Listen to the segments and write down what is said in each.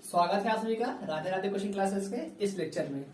स्वागत है आप सभी का राधे राधे कोचिंग क्लासेस के इस लेक्चर में।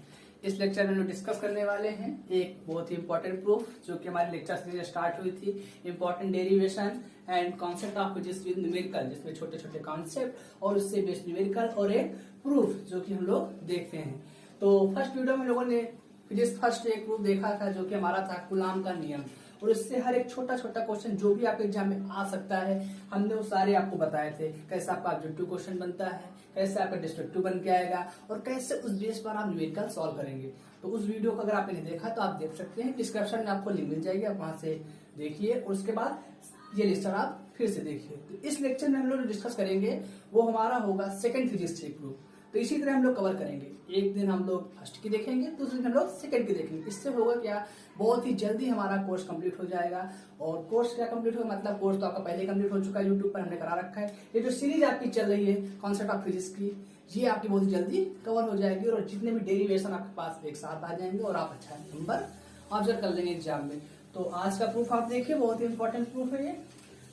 इस लेक्चर में हम डिस्कस करने वाले हैं एक बहुत ही इंपॉर्टेंट प्रूफ जो कि हमारी लेक्चर सीरीज स्टार्ट हुई थी, important derivation and concept of physics with numerical, जिसमें छोटे छोटे कॉन्सेप्ट और उससे बेस्ड न्यूमेरिकल और एक प्रूफ जो कि हम लोग देखते हैं। तो फर्स्ट वीडियो में लोगों ने फिजिक्स फर्स्ट एक प्रूफ देखा था जो कि हमारा था कूलाम का नियम, और इससे हर एक छोटा छोटा क्वेश्चन जो भी आपके एग्जाम में आ सकता है हमने वो सारे आपको बताए थे। कैसे आपका ऑब्जेक्टिव क्वेश्चन बनता है, कैसे आपका डिस्ट्रक्टिव बन के आएगा और कैसे उस बेस पर आप न्यूमेरिकल सॉल्व करेंगे। तो उस वीडियो को अगर आपने देखा तो आप देख सकते हैं, डिस्क्रिप्शन में आपको लिंक मिल जाएगी, आप वहां से देखिए और उसके बाद ये लेक्चर आप फिर से देखिए। तो इस लेक्चर में हम लोग डिस्कस करेंगे वो हमारा होगा सेकंड फिजिक्स के प्रूफ। तो इसी तरह हम लोग कवर करेंगे, एक दिन हम लोग फर्स्ट की देखेंगे, दूसरे दिन हम लोग सेकंड की देखेंगे। इससे होगा क्या, बहुत ही जल्दी हमारा कोर्स कंप्लीट हो जाएगा। और कोर्स क्या कंप्लीट होगा, मतलब कोर्स तो आपका पहले कंप्लीट हो चुका है, यूट्यूब पर हमने करा रखा है। ये जो सीरीज आपकी चल रही है कॉन्सेप्ट ऑफ फिजिक्स की, ये आपकी बहुत जल्दी कवर हो जाएगी और जितने भी डेरिवेशन आपके पास एक साथ आ जाएंगे और आप अच्छा नंबर ऑब्जर्व कर लेंगे एग्जाम में। तो आज का प्रूफ आप देखिए, बहुत ही इंपॉर्टेंट प्रूफ है। ये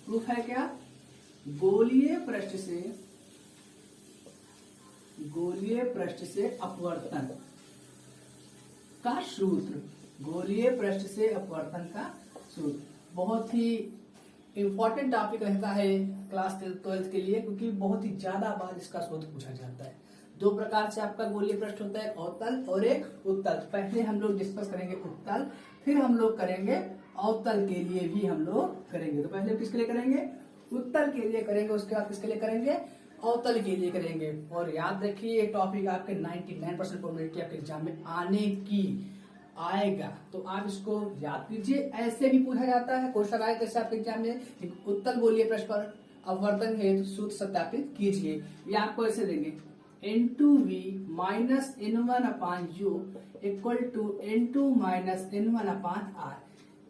प्रूफ है क्या, गोलीय पृष्ठ से अपवर्तन का सूत्र, गोलीय पृष्ठ से अपवर्तन का सूत्र बहुत ही इंपॉर्टेंट टॉपिक रहता है क्लास 12th के लिए, क्योंकि बहुत ही ज्यादा बार इसका सूत्र पूछा जाता है। दो प्रकार से आपका गोलीय पृष्ठ होता है, अवतल और एक उत्तल। पहले हम लोग डिस्कस करेंगे उत्तल, फिर हम लोग करेंगे अवतल के लिए भी हम लोग करेंगे। तो पहले किसके लिए करेंगे, उत्तल के लिए करेंगे, उसके बाद किसके लिए करेंगे, अवतल के लिए करेंगे। और याद रखिए ये टॉपिक आपके 99% प्रोबेबिलिटी आपके एग्जाम में आने की आएगा, तो आप इसको याद कीजिए। ऐसे भी पूछा जाता है, क्वेश्चन आए जैसे आपके एग्जाम में उत्तल गोलीय पृष्ठ पर अपवर्तन हेतु सूत्र सत्यापित कीजिए। ये आपको ऐसे देंगे N2V minus N1/U equal to N2 minus N1/R।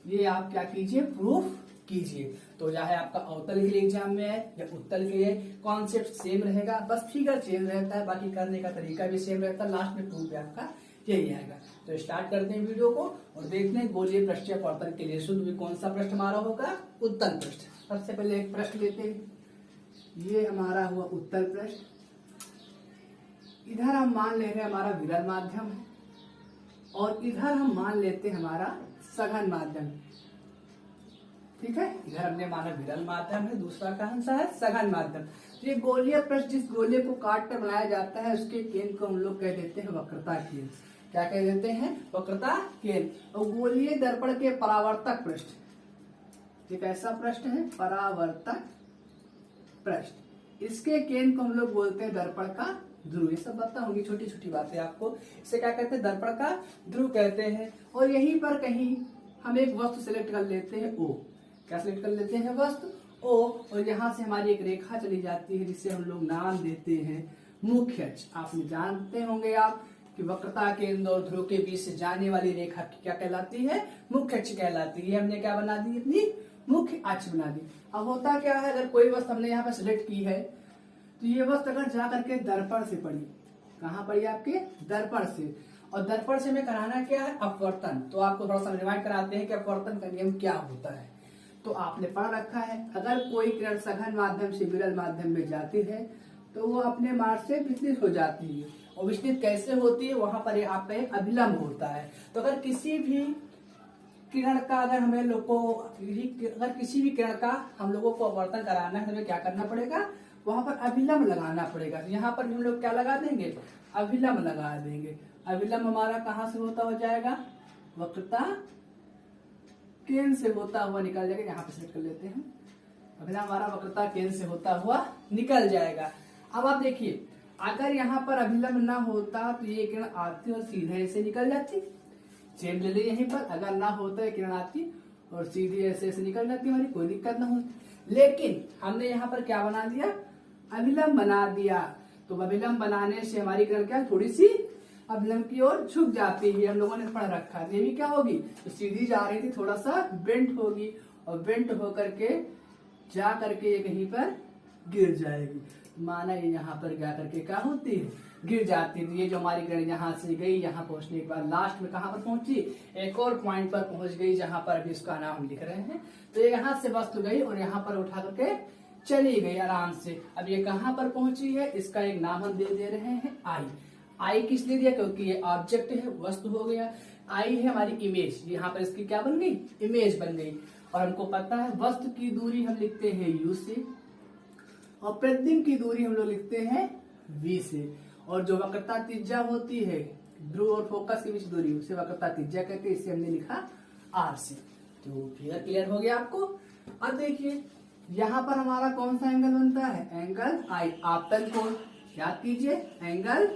ये आप क्या कीजिए, प्रूफ कीजिए। तो चाहे आपका अवतल के लिए एग्जाम में है या उत्तल के लिए, कॉन्सेप्ट सेम रहेगा, बस फिगर चेंज रहता है, बाकी करने का तरीका भी सेम रहता है। लास्ट में प्रूफ भी आपका यही आएगा। तो स्टार्ट करते हैं वीडियो को और देखते हैं गोलीय पृष्ठीय अपवर्तन के लिए सूत्र कौन सा पृष्ठ हमारा होगा, उत्तल पृष्ठ। सबसे पहले एक पृष्ठ लेते हैं, ये हमारा हुआ उत्तल पृष्ठ। इधर हम मान ले रहे हैं हमारा विरल माध्यम है और इधर हम मान लेते हैं हमारा सघन माध्यम। ठीक है, इधर हमने माना विरल माध्यम है, दूसरा कौन सा है, सघन माध्यम। तो ये गोलीय पृष्ठ जिस गोले को काट कर बनाया जाता है उसके केंद्र को हम लोग कह देते हैं वक्रता केंद्र। क्या कह देते हैं, वक्रता केंद्र। और गोलीय दर्पण के परावर्तक पृष्ठ एक ऐसा पृष्ठ है, परावर्तक पृष्ठ, इसके केंद्र को हम लोग बोलते हैं दर्पण का ध्रुव। ये सब बातें होंगी, छोटी छोटी बातें आपको। इसे क्या कहते हैं, दर्पण का ध्रुव कहते हैं। और यहीं पर कहीं हम एक वस्तु सिलेक्ट कर लेते हैं O। क्या सिलेक्ट कर लेते हैं, वस्तु O, और यहाँ से हमारी एक रेखा चली जाती है जिसे हम लोग नाम देते हैं मुख्य अक्ष। आप जानते होंगे आप कि वक्रता केंद्र और ध्रुव के बीच से जाने वाली रेखा क्या कहलाती है, मुख्य अक्ष कहलाती है। हमने क्या बना दी, अपनी मुख्य अक्ष बना दी। अब होता क्या है, अगर कोई वस्तु हमने यहाँ पे सिलेक्ट की है तो ये वस्तु अगर जा करके दर्पण से पड़ी, कहाँ पड़ी, आपके दर्पण से, और दर्पण से में कराना क्या है, अपवर्तन। तो आपको थोड़ा सा रिमाइंड कराते हैं कि अपवर्तन का नियम क्या होता है। तो आपने पढ़ रखा है, अगर कोई किरण सघन माध्यम से विरल माध्यम में जाती है तो वो अपने मार्ग से विचलित हो जाती है। और विचलित कैसे होती है, वहां पर आपका एक अभिलंब होता है। तो अगर किसी भी किरण का अगर हमें लोग को अगर किसी भी किरण का हम लोगों को अपवर्तन कराना है, हमें क्या करना पड़ेगा, वहां पर अभिलंब लगाना पड़ेगा। तो यहाँ पर हम लोग क्या लगा देंगे, अभिलंब लगा देंगे। अभिलंब हमारा कहाँ से होता हो जाएगा, वक्रता केंद्र से होता हुआ निकल जाएगा। यहाँ पे सेट कर लेते हैं, अभिलंब हमारा वक्रता केंद्र से होता हुआ निकल जाएगा। अब आप देखिए, अगर यहाँ पर अभिलंब ना होता तो ये किरण आती और सीधे ऐसे निकल जाती। सेम ले ली यहीं पर, अगर ना होता है किरण आती और सीधी ऐसे ऐसे निकल जाती, हमारी कोई दिक्कत ना होती। लेकिन हमने यहाँ पर क्या बना दिया, अभिलंब बना दिया। तो अभिलंब बनाने से हमारी किरण क्या, थोड़ी सी अभिलंब की ओर झुक जाती है। हम लोगों ने पढ़ रखा है, ये भी क्या होगी, तो सीधी जा रही थी, थोड़ा सा बेंट होगी और बेंट होकर के जा करके ये कहीं पर गिर जाएगी। माना ये यहाँ पर जा करके क्या होती है, गिर जाती है। तो ये जो हमारी किरण यहाँ से गई, यहाँ पहुंचने के बाद लास्ट में कहाँ पर पहुंची, एक और पॉइंट पर पहुंच गई जहां पर अभी इसका नाम लिख रहे हैं। तो ये यहाँ से वस्तु गई और यहाँ पर उठा करके चली गई आराम से। अब ये कहाँ पर पहुंची है, इसका एक नाम हम दे रहे हैं आई। आई किस लिए दिया, क्योंकि ये ऑब्जेक्ट है, वस्तु हो गया। आई है हमारी इमेज, यहाँ पर इसकी क्या बन गई, इमेज बन गई। और हमको पता है वस्तु की दूरी हम लिखते हैं u से, और प्रतिबिंब की दूरी हम लोग लिखते हैं v से, और जो वक्रता त्रिज्या होती है ध्रुव और फोकस के बीच दूरी, उसे वक्रता त्रिज्या कहते हैं, इसे हमने लिखा r से। तो फिगर क्लियर हो गया आपको। अब देखिए यहाँ पर हमारा कौन सा एंगल बनता है, एंगल आई। आपतन कोण याद कीजिए, एंगल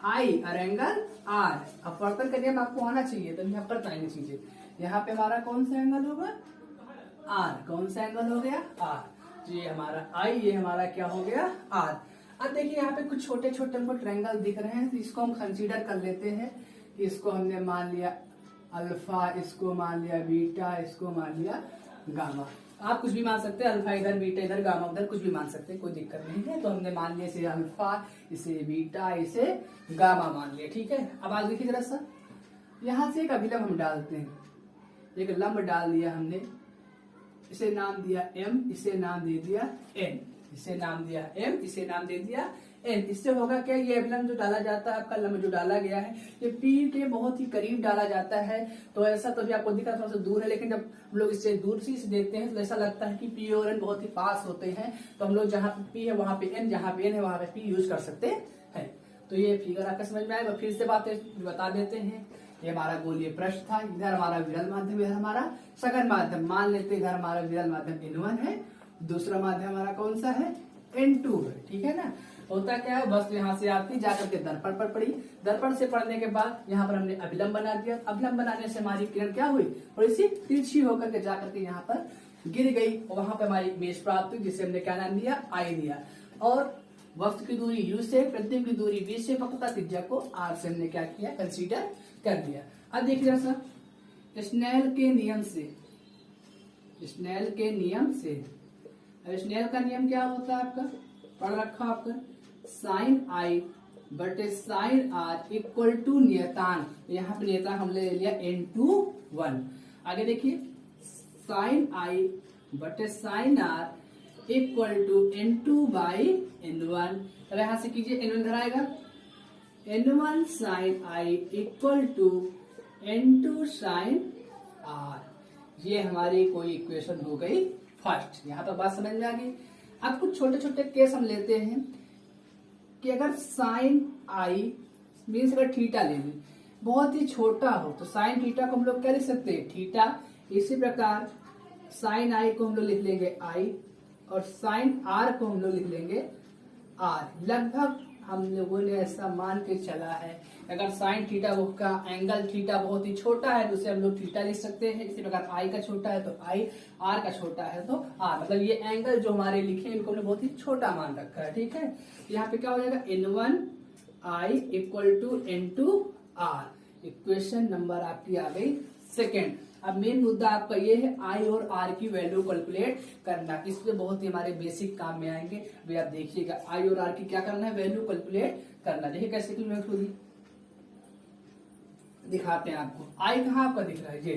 आई और एंगल आर। अपवर्तन का नियम आपको आना चाहिए, तो यहाँ पर आएंगे चीजें। यहाँ पे हमारा कौन सा एंगल होगा, आर। कौन सा एंगल हो गया, आर। ये हमारा आई, ये हमारा क्या हो गया, आर। अब देखिए यहाँ पे कुछ छोटे छोटे हमको ट्रायंगल दिख रहे हैं, तो इसको हम कंसीडर कर लेते हैं। इसको हमने मान लिया अल्फा, इसको मान लिया बीटा, इसको मान लिया गामा। आप कुछ भी मान सकते हैं, अल्फा इधर, बीटा इधर, गामा उधर, कुछ भी मान सकते हैं, कोई दिक्कत नहीं है। तो हमने मान लिया इसे अल्फा, इसे बीटा, इसे गामा मान लिया, ठीक है। अब आगे देखिए जरा सा, यहाँ से एक अभिलंब हम डालते हैं, एक लंब डाल दिया हमने, इसे नाम दिया m, इसे नाम दे दिया n, इसे नाम दिया m, इसे नाम दे दिया n। इससे होगा क्या, ये अभिलंब जो डाला जाता है, आपका लंब जो डाला गया है, ये P के बहुत ही करीब डाला जाता है। तो ऐसा तो भी आपको दिखा थोड़ा सा दूर है, लेकिन जब हम लोग इससे दूर से इसे देखते हैं तो ऐसा लगता है कि P और N बहुत ही पास होते हैं। तो हम लोग जहाँ पे P है वहां पे N, जहाँ पे N है वहां पे P यूज कर सकते हैं। तो ये फिगर आपका समझ में आएगा। फिर से बातें बता देते हैं। ये हमारा गोलीय पृष्ठ था, इधर हमारा विरल माध्यम, इधर हमारा सघन माध्यम। मान लेते हैं इधर हमारा विरल माध्यम N1 है, दूसरा माध्यम हमारा कौन सा है, N2 है, ठीक है ना। होता क्या है, बस यहाँ से आती जाकर के दर्पण पर पड़ी, दर्पण से पड़ने के बाद यहाँ पर हमने अभिलंब बना दिया। अभिलंब बनाने से हमारी किरण क्या हुई, थोड़ी सी तिरछी होकर के जाकर के यहाँ पर गिर गई, और वहां पर हमारी इमेज प्राप्त हुई, जिसे हमने क्या नाम दिया, आई दिया। और वस्तु की दूरी u से, प्रतिबिंब की दूरी v से, वक्रता त्रिज्या को r से हमने क्या किया, कंसीडर कर दिया। अब देखिए जरा सा, स्नेल के नियम से, स्नेल के नियम से, अब स्नेल का नियम क्या होता है आपका, पढ़ रखा आपका, साइन आई बटे साइन आर इक्वल टू नियतांक। यहाँ पे नियतांक हमने ले लिया n2 1। आगे देखिए, साइन आई बटे sine R equal to n2 by n1। अब यहाँ से कीजिए, n1 इधर आएगा, n1 sine I equal to n2 sine R. ये हमारी कोई इक्वेशन हो गई फर्स्ट। यहाँ पर बात समझ में आ गई। अब कुछ छोटे छोटे केस हम लेते हैं कि अगर साइन आई मीन्स अगर थीटा ले लें, बहुत ही छोटा हो, तो साइन थीटा को हम लोग क्या लिख सकते हैं, थीटा। इसी प्रकार साइन आई को हम लोग लिख लेंगे आई, और साइन आर को हम लोग लिख लेंगे आर। लगभग हम लोगों ने ऐसा मान के चला है, अगर साइन थीटा का एंगल थीटा बहुत ही छोटा है तो उसे हम लोग थीटा लिख सकते हैं। इसी प्रकार आई का छोटा है तो आई, आर का छोटा है तो आर। मतलब ये एंगल जो हमारे लिखे इनको हमने बहुत ही छोटा मान रखा है, ठीक है। यहाँ पे क्या हो जाएगा, n1 I equal to n2 R. Equation number आपकी आ गई सेकेंड। अब मेन मुद्दा आपका ये है आई और आर की वैल्यू कैलकुलेट करना। इसमें बहुत ही हमारे बेसिक काम में आएंगे। अभी आप देखिएगा, आई और आर की क्या करना है, वैल्यू कैलकुलेट करना। देखिए कैसे कैलकुलेट होगी, दिखाते हैं आपको। आई कहाँ आपका दिख रहा है, ये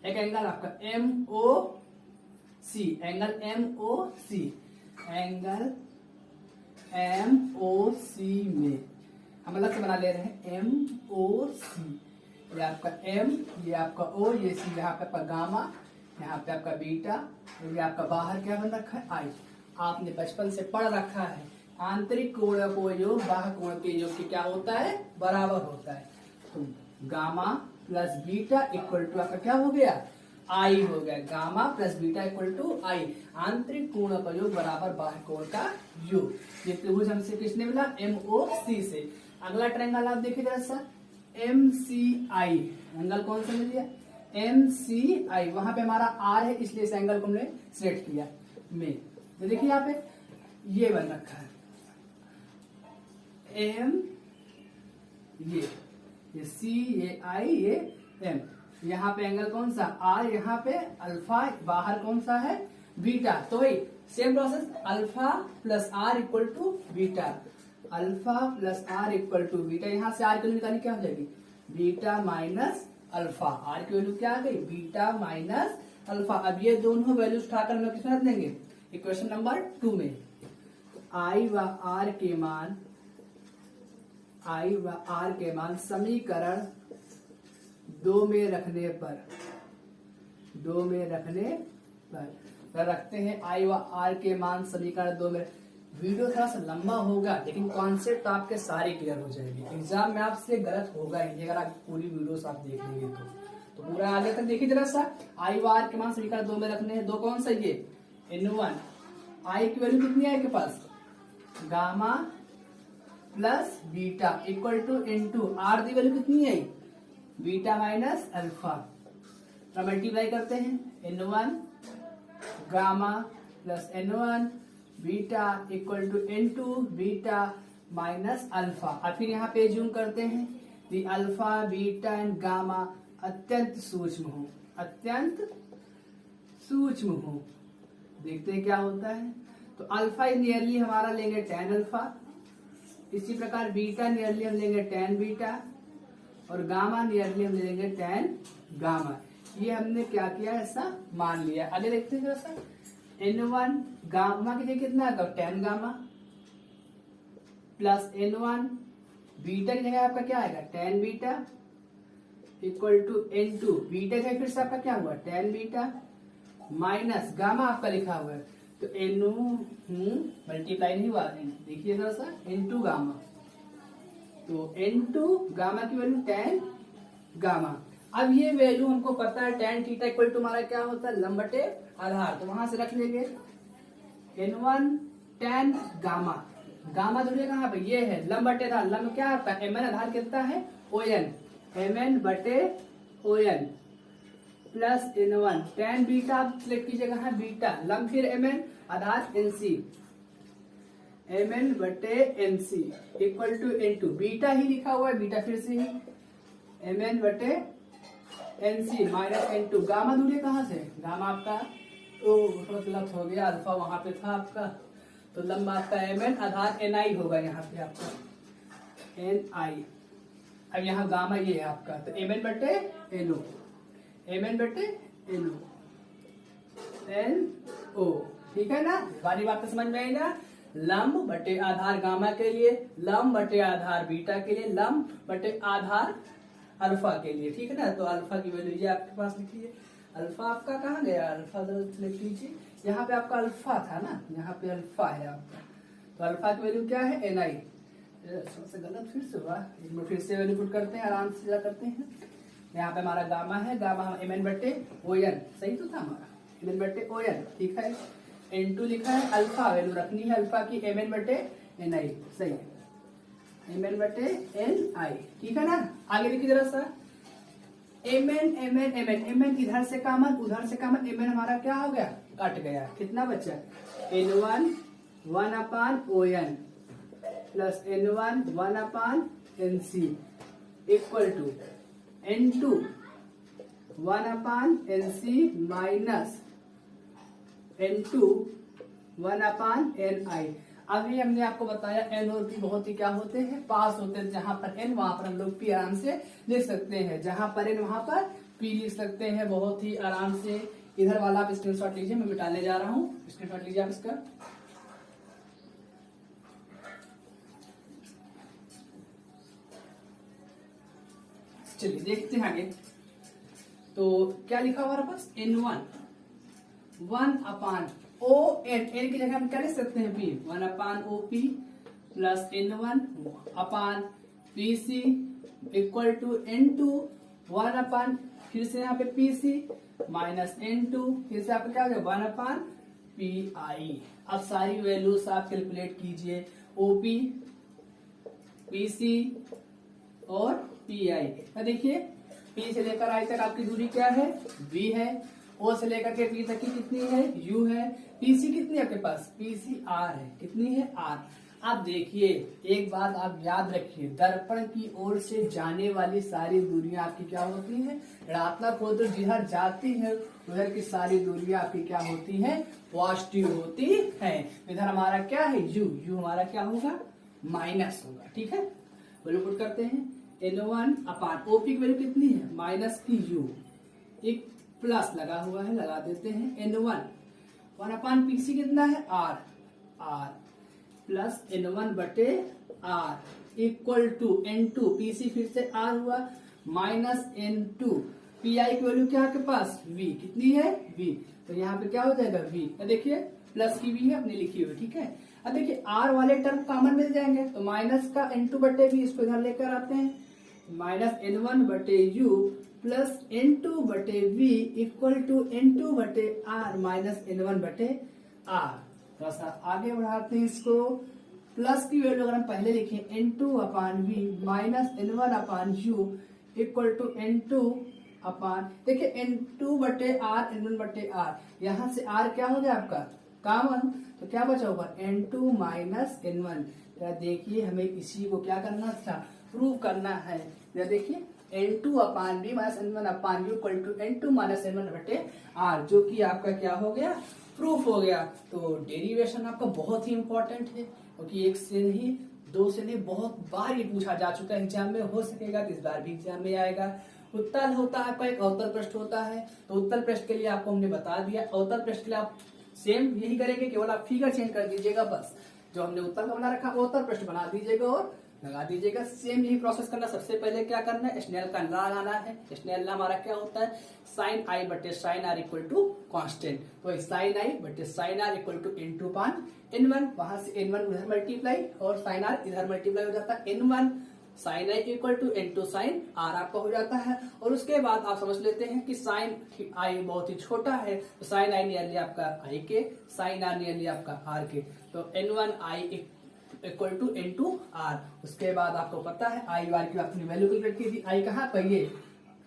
एक एंगल आपका MOC, angle MOC, angle MOC में हम अलग से बना ले रहे हैं MOC। ये आपका M, ये आपका O, ये C, यहाँ पे आपका गामा, यहाँ पे आपका बीटा, ये आपका बाहर क्या बन रखा है, आई। आपने बचपन से पढ़ रखा है, आंतरिक कोण को योग बाह्य कोण के योग की क्या होता है, बराबर होता है। तो gamma plus beta equal to आपका क्या हो गया, आई हो गया। Gamma plus beta equal to I. आंतरिक कोण का योग बराबर बाह्य कोण का योग। ये त्रिभुज हमसे किसने मिला, MOC से। अगला ट्रायंगल आप देखिए जरा सा, MCI, एंगल कौन सा मिल गया, MCI। वहां पे हमारा R है, इसलिए इस एंगल को हमने सिलेक्ट किया में। तो देखिए यहाँ पे ये बन रखा है M, ये C, ये I, ये M। यहाँ पे एंगल कौन सा, R, यहाँ पे अल्फा, बाहर कौन सा है, बीटा। तो वही same process, alpha plus R equal to beta, alpha plus R equal to beta. यहाँ से R की वैल्यू निकालनी क्या हो जाएगी, बीटा माइनस अल्फा। R की वैल्यू क्या आ गई, बीटा माइनस अल्फा। अब ये दोनों वैल्यूज उठाकर हम लोग किसमें रख देंगे, इक्वेशन नंबर 2 में आई व आर के मान समीकरण 2 में रखने पर रखते हैं। आई व आर के मान समीकरण 2 में। वीडियो थोड़ा सा लंबा होगा लेकिन कॉन्सेप्ट आपके सारे क्लियर हो जाएंगे। एग्जाम में आपसे गलत होगा ही अगर आप पूरी वीडियो आप देख लेंगे तो पूरा आगे तक देखिए जरा सा। आई व आर के मान समीकरण 2 में रखने हैं। 2 कौन सा ये N1। आई की वैल्यू कितनी है आपके पास gamma plus beta equal to N2। R की वैल्यू कितनी है बीटा माइनस अल्फा। तो मल्टीप्लाई करते हैं N1 gamma plus N1 beta equal to N2 beta minus alpha. और फिर यहाँ पे जूम करते हैं दी अल्फा बीटा एंड गामा अत्यंत सूक्ष्म हो। देखते हैं क्या होता है। तो अल्फा नियरली हमारा लेंगे tan अल्फा, इसी प्रकार बीटा नियरली हम लेंगे tan बीटा और गामा नियरली हम लेंगे tan गामा। ये हमने क्या किया ऐसा मान लिया। आगे देखते हैं जरा N1 गामा की जगह कितना आएगा tan gamma plus N1 beta की जगह आपका क्या आएगा tan beta equal to N2 beta की जगह फिर से आपका क्या हुआ tan बीटा माइनस गामा आपका लिखा हुआ है। तो मल्टीप्लाई नहीं हुआ देखिए जरा सा N2 गामा। तो N2 गामा की वैल्यू tan गामा। अब ये वैल्यू हमको पता है tan थीटा इक्वल टू हमारा क्या होता है लंब बटे आधार। तो वहां से रख लेंगे N1 tan गामा। गामा दूरिया कहाँ पे ये है लंब बटे आधार। लंब क्या आपका mn आधार कितना है ON mn बटे ON plus N1 tan beta आप सिलेक्ट कीजिएगा कहाँ बीटा लंब फिर mn आधार NC mn बटे NC equal to N2 beta ही लिखा हुआ है बीटा फिर से ही mn बटे NC माइनस N2। गामा दूरी कहाँ से गामा आपका गलत हो गया अल्फा वहां पे था आपका। तो लंबा आपका mn आधार ni होगा यहाँ पे आपका ni। अब यहाँ गामा ये है आपका तो mn बटे no ठीक है ना। वाली बात तो समझ में आई ना। लंब बटे आधार गामा के लिए, लंब बटे आधार बीटा के लिए, लंब बटे आधार अल्फा के लिए। ठीक है ना। तो अल्फा की वैल्यू ये आपके पास लिखिए। अल्फा आपका कहाँ गया अल्फा लिख लीजिए। यहाँ पे आपका अल्फा था ना यहाँ पे अल्फा है आपका। तो अल्फा की वैल्यू क्या है ni। सबसे गलत फिर से हुआ फिर से वैल्यू पुट करते हैं आराम से करते हैं। यहाँ पे हमारा गामा है गामा हम mn बटे ON सही तो था हमारा mn बटे ON ठीक है। N2 लिखा है अल्फा वैल्यू रखनी है अल्फा की mn बटे ni सही है mn बटे ni ठीक है ना। आगे देखिए जरा सा mn इधर से कॉमन उधर से कॉमन mn हमारा क्या हो गया कट गया। कितना बचा N1 1/ON plus N1 1/NC equal to N2 1/NC minus N2 1/NI। अभी हमने आपको बताया N और P बहुत ही क्या होते हैं पास होते हैं। जहां पर N वहां पर हम लोग P आराम से लिख सकते हैं, जहां पर N वहां पर P लिख सकते हैं बहुत ही आराम से। इधर वाला आप स्क्रीनशॉट लीजिए, मैं मिटाने जा रहा हूँ। स्क्रीनशॉट लीजिए आप इसका। चलिए देखते हैं आगे। तो क्या लिखा हुआ हमारे पास N1 1/ON N की जगह हम क्या लिख सकते हैं P 1/OP plus N1/PC equal to N2 1/ फिर से यहाँ पे PC माइनस N2 फिर से आपका क्या हो गया 1/PI। अब सारी वैल्यूज आप कैलकुलेट कीजिए OP PC और PI। तो देखिए P से लेकर I तक आपकी दूरी क्या है V है। O से लेकर के P तक की कितनी है U है। PC कितनी है आपके पास PC R है। कितनी है R। आप देखिए एक बात आप याद रखिए दर्पण की ओर से जाने वाली सारी दूरियां आपकी क्या होती हैं ऋणात्मक होती है। जिधर जाती है उधर की सारी दूरियां आपकी क्या होती हैं पॉजिटिव होती हैं। इधर हमारा क्या है U हमारा क्या होगा माइनस होगा। ठीक है वैल्यू पुट करते हैं N1/OP की वैल्यू कितनी है माइनस की U एक प्लस लगा हुआ है लगा देते हैं N1 1/PC कितना है आर, आर प्लस N1 बटे are equal to N2 PC फिर से आर हुआ माइनस N2 PI की वैल्यू क्या आपके पास V कितनी है V, तो यहाँ पे क्या हो जाएगा V, देखिए प्लस की V है अपनी लिखी हुई, ठीक है। अब देखिए R वाले टर्म कॉमन मिल जाएंगे तो माइनस का N2 बटे V इसको इधर लेकर आते हैं माइनस N1 बटे U प्लस N2 बटे V इक्वल टू N2 बटे R माइनस N1 बटे R। थोड़ा सा आगे बढ़ाते हैं इसको, प्लस की वैल्यू अगर हम पहले लिखें N2 upon V minus N1 upon U equal to N2 upon, देखिए N2 बटे R N1 बटे R, यहाँ से R क्या हो गया आपका कॉमन, तो क्या बचा होगा N2 माइनस N1। देखिए हमें इसी को क्या करना था, प्रूव करना है। देखिए N2 upon B minus N1 upon U equal to N2 minus N1 बटे R, जो कि आपका क्या हो गया प्रूफ हो गया। तो डेरिवेशन आपका बहुत ही इंपॉर्टेंट है, क्योंकि एक से नहीं दो से नहीं बहुत बार ये पूछा जा चुका है एग्जाम में, हो सकेगा तो इस बार भी एग्जाम में आएगा। उत्तर होता है आपका एक अवतल पृष्ठ होता है, तो उत्तर पृष्ठ के लिए आपको हमने बता दिया। अवतल पृष्ठ के लिए आप सेम यही करेंगे, केवल आप फिगर चेंज कर दीजिएगा, बस जो हमने उत्तर का बना रखा अवतल पृष्ठ बना दीजिएगा और लगा दीजिएगा। सेम यही प्रोसेस करना। सबसे पहले क्या करना है, स्नेल का लॉ लगाना है। स्नेल लॉ हमारा क्या होता है, साइन आई बटे sine R equal to constant, तो साइन आई बटे sine R equal to N2 पान N1, वहां से N1 उधर मल्टीप्लाई और साइन आर इधर मल्टीप्लाई हो जाता है N1 sine I equal to N2 sine R आपका हो जाता है। और उसके बाद आप समझ लेते हैं कि साइन आई बहुत ही छोटा है, तो साइन आई नियरली आपका आई के, साइन आर नियरली आपका आर के, तो N1 I equal to N2 are. उसके बाद आपको पता है आई आर की अपनी वैल्यू कैलकुलेट की थी, आई कहाँ पर ये,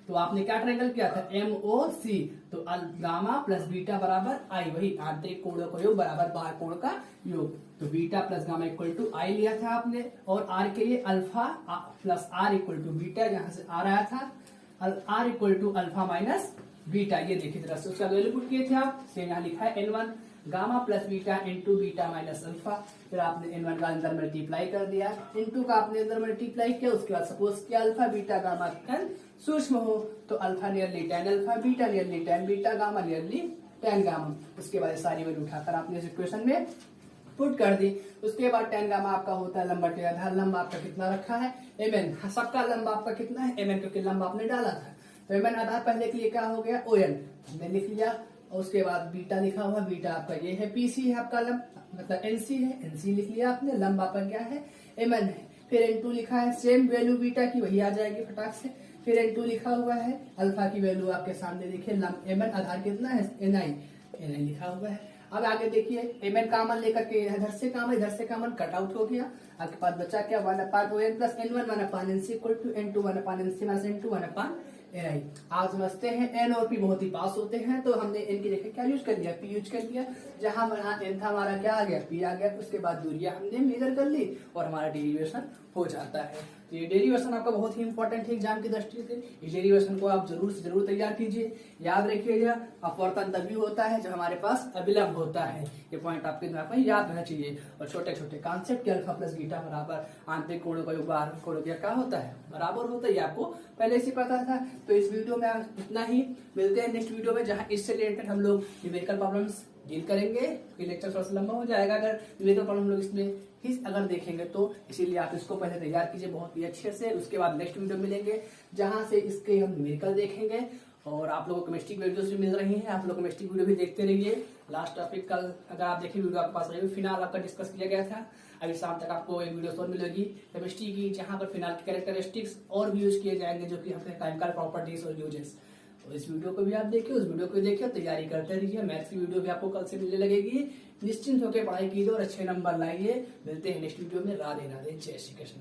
तो आपने क्या ट्रायंगल किया था MOC, तो गामा प्लस बीटा बराबर आई, वही आंतरिक कोणों का योग बराबर बाह्य कोण का योग, तो beta plus gamma equal to I लिया था आपने। और आर के लिए alpha plus R equal to beta, यहाँ से आर आया था R equal to alpha minus beta, ये देखिए तरह से उसका वैल्यू पुट किए थे आप, सेम यहाँ लिखा है N1 gamma plus beta into beta minus alpha, फिर आपने N1 का अंदर मल्टीप्लाई कर दिया, N2 का आपने अंदर मल्टीप्लाई किया, उसके बाद सपोज किया अल्फा बीटा गामा टैन सूक्ष्म हो, तो alpha nearly tan alpha, beta nearly tan beta, gamma nearly tan gamma. उसके बाद सारी वैल्यू उठाकर आपने इस इक्वेशन में पुट कर दी। उसके बाद टैन गामा आपका होता है लंबा टे आधार, लंबा आपका कितना रखा है mn, सबका लंबा आपका कितना है mn, क्योंकि लंबा आपने डाला था, तो mn आधार पहले के लिए क्या हो गया ON हमने लिख लिया। और उसके बाद बीटा लिखा हुआ, बीटा आपका ये है, PC है आपका लंब मतलब NC है, NC लिख लिया आपने, लंब आपका क्या है mn है। फिर N2 लिखा है, सेम वैल्यू बीटा की वही आ जाएगी फटाक से, फिर N2 लिखा हुआ है, अल्फा की वैल्यू आपके सामने देखिए, mn आधार कितना है ni लिखा हुआ है। अब आगे देखिए mn कॉमन लेकर के इधर से कॉमन कट आउट हो गया, आपके पास बचा क्या 1/ON plus N1 1/NC equal to N2 1/NC minus N2 1/Ni। आप समझते हैं N और P बहुत ही पास होते हैं, तो हमने N की जगह क्या यूज कर लिया, P यूज कर लिया। जहां N था हमारा क्या आ गया, P आ गया। उसके बाद दूरियां हमने मेजर कर ली और हमारा डेरिवेशन हो जाता है। तो ये डेरिवेशन आपका बहुत ही इंपॉर्टेंट है एग्जाम की दृष्टि से, इस डेरिवेशन को आप जरूर से जरूर तैयार कीजिए। याद रखिएगा अपवर्तन तभी होता है जब हमारे पास अभिलंब होता है, ये पॉइंट आपके दिमाग में याद रहना चाहिए। और छोटे छोटे कॉन्सेप्ट के अल्फा प्लस बीटा बराबर आंतरिक कोणों का योग बाहर कोणों का क्या होता है बराबर होता है, ये आपको पहले से पता था। तो इस वीडियो में इतना ही, मिलते हैं नेक्स्ट वीडियो में जहाँ इससे रिलेटेड हम लोग न्यूमेरिकल प्रॉब्लम्स डील करेंगे। लेक्चर थोड़ा सा लंबा हो जाएगा अगर न्यूमेरिकल प्रॉब्लम लोग इसमें ही अगर देखेंगे, तो इसीलिए आप इसको पहले तैयार कीजिए बहुत ही अच्छे से। उसके बाद नेक्स्ट वीडियो मिलेंगे जहां से इसके हम न्यूमेरिकल देखेंगे। और आप लोगों को केमिस्ट्री की वीडियोस भी मिल रही हैं, आप लोग केमिस्ट्री वीडियो भी देखते रहिए। लास्ट टॉपिक कल अगर आप देखें वीडियो आपके पास रहेगी, फिनाल आपका डिस्कस किया गया था। अभी शाम तक आपको एक वीडियो और मिलेगी केमिस्ट्री की, जहां पर फिनाल की कैरेक्टरिस्टिक्स और भी यूज किए जाएंगे, जो कि हमने केमिकल प्रॉपर्टीज और यूजेस। तो इस वीडियो को भी आप देखिए, उस वीडियो को देखिए, तैयारी करते रहिए। मैथ्स की वीडियो भी आपको कल से मिलने लगेगी। निश्चिंत होकर पढ़ाई कीजिए और अच्छे नंबर लाइए। मिलते हैं नेक्स्ट वीडियो में। राधे राधे, जय श्री कृष्ण।